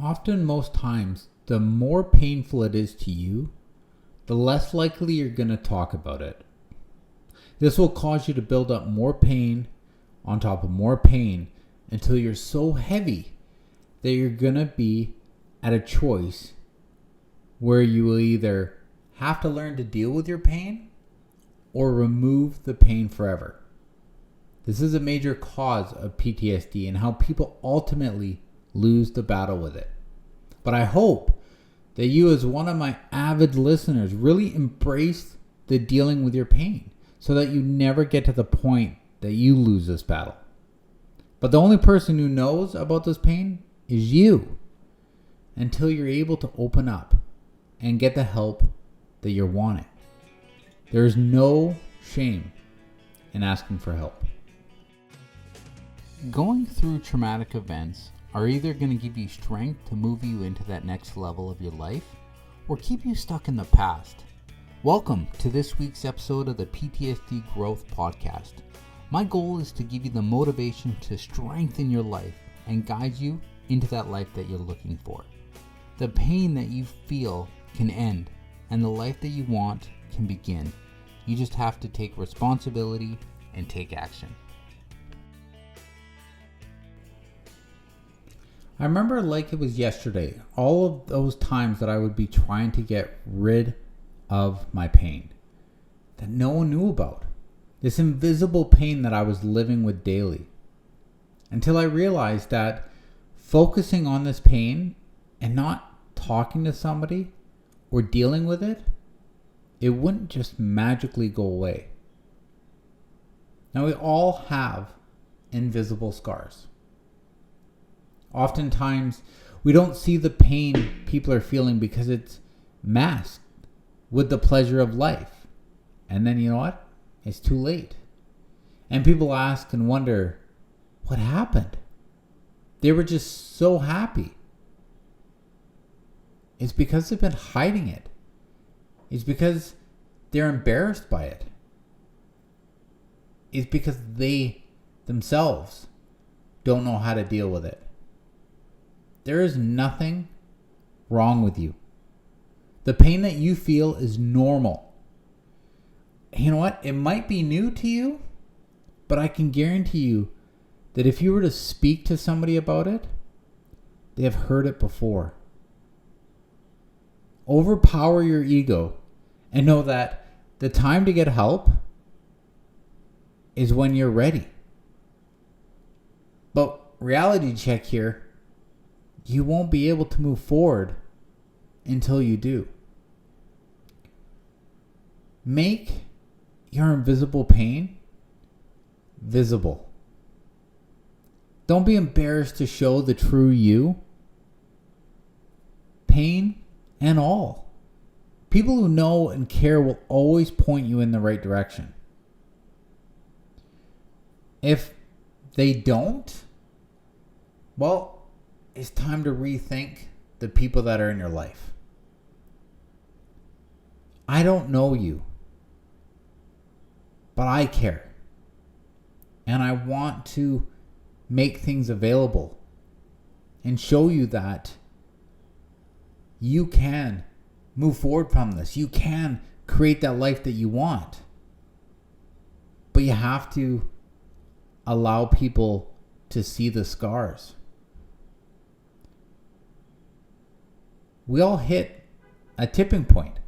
Often, most times, the more painful it is to you, the less likely you're going to talk about it. This will cause you to build up more pain on top of more pain until you're so heavy that you're going to be at a choice where you will either have to learn to deal with your pain or remove the pain forever. This is a major cause of PTSD and how people ultimately lose the battle with it. But I hope that you, as one of my avid listeners, really embrace the dealing with your pain so that you never get to the point that you lose this battle. But the only person who knows about this pain is you, until you're able to open up and get the help that you're wanting. There's no shame in asking for help. Going through traumatic events are either going to give you strength to move you into that next level of your life or keep you stuck in the past. Welcome to this week's episode of the PTSD Growth Podcast. My goal is to give you the motivation to strengthen your life and guide you into that life that you're looking for. The pain that you feel can end and the life that you want can begin. You just have to take responsibility and take action. I remember like it was yesterday, all of those times that I would be trying to get rid of my pain that no one knew about. This invisible pain that I was living with daily. Until I realized that focusing on this pain and not talking to somebody or dealing with it, it wouldn't just magically go away. Now we all have invisible scars. Oftentimes, we don't see the pain people are feeling because it's masked with the pleasure of life. And then you know what? It's too late. And people ask and wonder, what happened? They were just so happy. It's because they've been hiding it. It's because they're embarrassed by it. It's because they themselves don't know how to deal with it. There is nothing wrong with you. The pain that you feel is normal. You know what? It might be new to you, but I can guarantee you that if you were to speak to somebody about it, they have heard it before. Overpower your ego and know that the time to get help is when you're ready. But reality check here, you won't be able to move forward until you do. Make your invisible pain visible. Don't be embarrassed to show the true you, pain and all. People who know and care will always point you in the right direction. If they don't, well, it's time to rethink the people that are in your life. I don't know you, but I care. And I want to make things available and show you that you can move forward from this. You can create that life that you want. But you have to allow people to see the scars. We all hit a tipping point,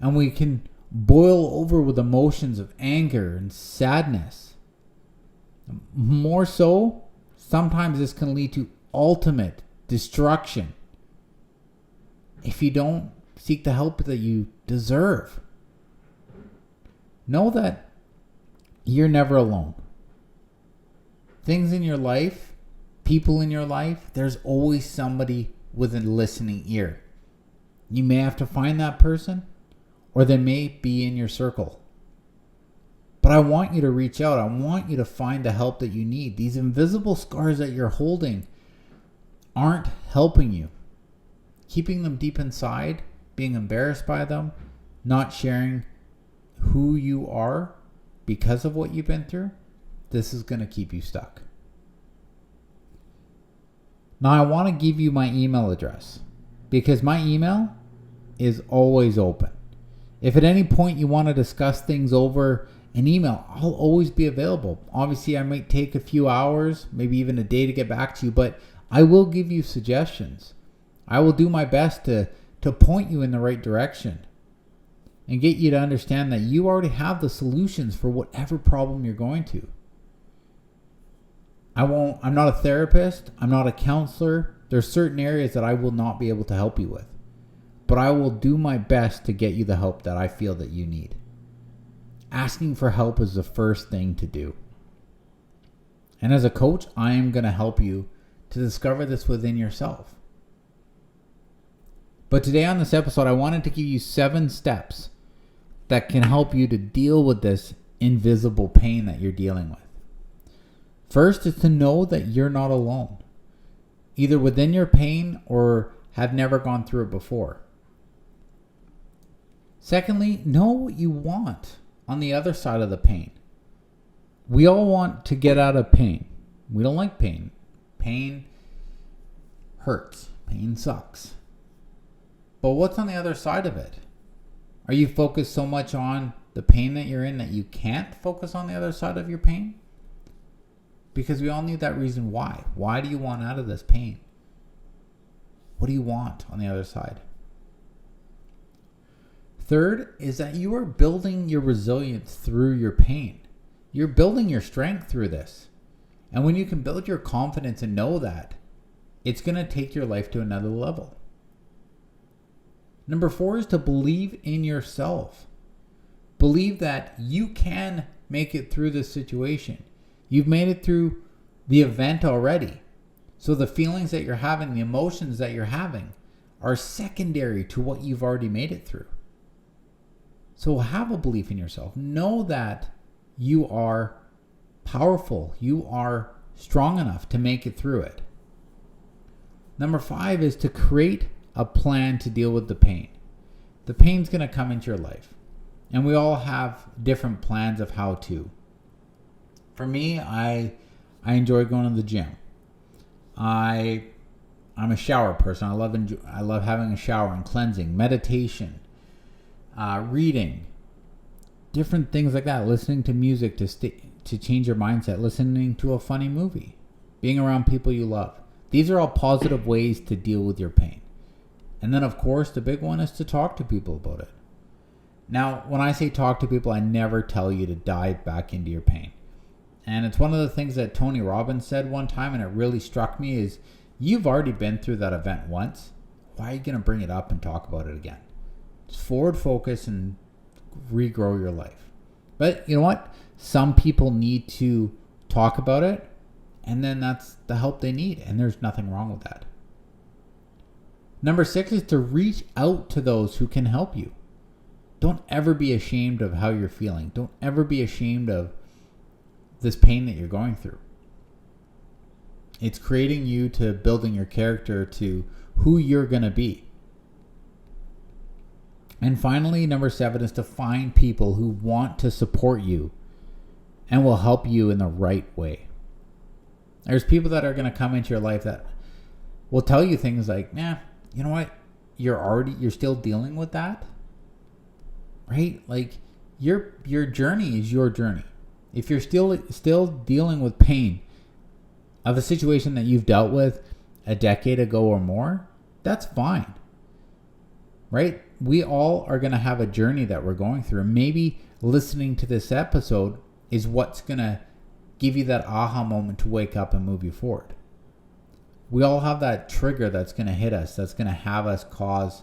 and we can boil over with emotions of anger and sadness. More so, sometimes this can lead to ultimate destruction if you don't seek the help that you deserve. Know that you're never alone. Things in your life, people in your life, there's always somebody with a listening ear. You may have to find that person, or they may be in your circle. But I want you to reach out. I want you to find the help that you need. These invisible scars that you're holding aren't helping you. Keeping them deep inside, being embarrassed by them, not sharing who you are because of what you've been through, this is going to keep you stuck. Now I want to give you my email address because my email is always open. If at any point you want to discuss things over an email, I'll always be available. Obviously, I might take a few hours, maybe even a day to get back to you, but I will give you suggestions. I will do my best to point you in the right direction and get you to understand that you already have the solutions for whatever problem you're going to. I'm not a therapist. I'm not a counselor. There's certain areas that I will not be able to help you with. But I will do my best to get you the help that I feel that you need. Asking for help is the first thing to do. And as a coach, I am going to help you to discover this within yourself. But today on this episode, I wanted to give you 7 steps that can help you to deal with this invisible pain that you're dealing with. First is to know that you're not alone, either within your pain or have never gone through it before. Secondly, know what you want on the other side of the pain. We all want to get out of pain. We don't like pain. Pain hurts. Pain sucks. But what's on the other side of it? Are you focused so much on the pain that you're in that you can't focus on the other side of your pain? Because we all need that reason why. Why do you want out of this pain? What do you want on the other side? Third is that you are building your resilience through your pain. You're building your strength through this. And when you can build your confidence and know that, it's going to take your life to another level. Number 4 is to believe in yourself. Believe that you can make it through this situation. You've made it through the event already. So the feelings that you're having, the emotions that you're having are secondary to what you've already made it through. So have a belief in yourself. Know that you are powerful. You are strong enough to make it through it. Number 5 is to create a plan to deal with the pain. The pain's going to come into your life. And we all have different plans of how to. For me, I enjoy going to the gym. I'm a shower person. I love having a shower and cleansing, meditation, reading, different things like that. Listening to music to change your mindset. Listening to a funny movie. Being around people you love. These are all positive ways to deal with your pain. And then, of course, the big one is to talk to people about it. Now, when I say talk to people, I never tell you to dive back into your pain. And it's one of the things that Tony Robbins said one time, and it really struck me, is you've already been through that event once. Why are you going to bring it up and talk about it again? Just forward focus and regrow your life. But you know what? Some people need to talk about it, and then that's the help they need, and there's nothing wrong with that. Number 6 is to reach out to those who can help you. Don't ever be ashamed of how you're feeling. Don't ever be ashamed of this pain that you're going through. It's creating you to building your character to who you're going to be. And finally, number 7 is to find people who want to support you and will help you in the right way. There's people that are going to come into your life that will tell you things like, you know what? You're still dealing with that, right? Like your journey is your journey. If you're still dealing with pain of a situation that you've dealt with a decade ago or more, that's fine, right? We all are going to have a journey that we're going through. Maybe listening to this episode is what's going to give you that aha moment to wake up and move you forward. We all have that trigger that's going to hit us, that's going to have us cause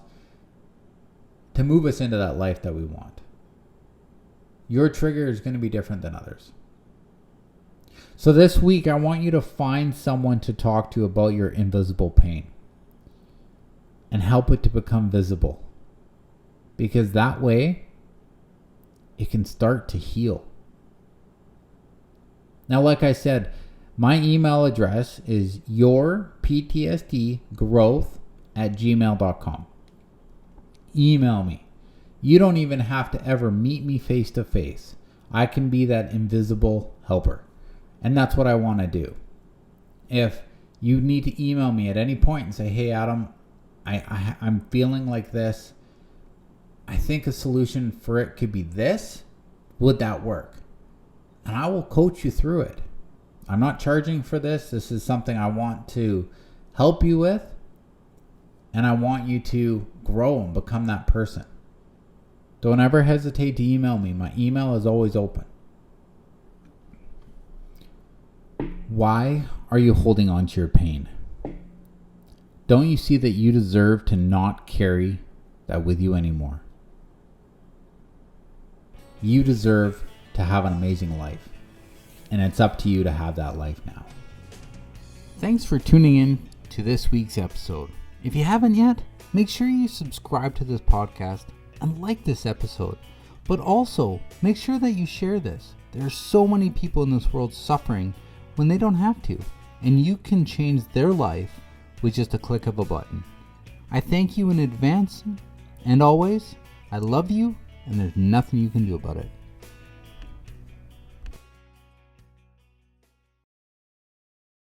to move us into that life that we want. Your trigger is going to be different than others. So this week, I want you to find someone to talk to about your invisible pain and help it to become visible. Because that way, it can start to heal. Now, like I said, my email address is yourptsdgrowth@gmail.com. Email me. You don't even have to ever meet me face to face. I can be that invisible helper. And that's what I want to do. If You need to email me at any point and say, hey, Adam, I'm feeling like this. I think a solution for it could be this. Would that work? And I will coach you through it. I'm not charging for this. This is something I want to help you with. And I want you to grow and become that person. Don't ever hesitate to email me. My email is always open. Why are you holding on to your pain? Don't you see that you deserve to not carry that with you anymore? You deserve to have an amazing life. And it's up to you to have that life now. Thanks for tuning in to this week's episode. If you haven't yet, make sure you subscribe to this podcast and like this episode. But also, make sure that you share this. There are so many people in this world suffering when they don't have to. And you can change their life with just a click of a button. I thank you in advance. And always, I love you, and there's nothing you can do about it.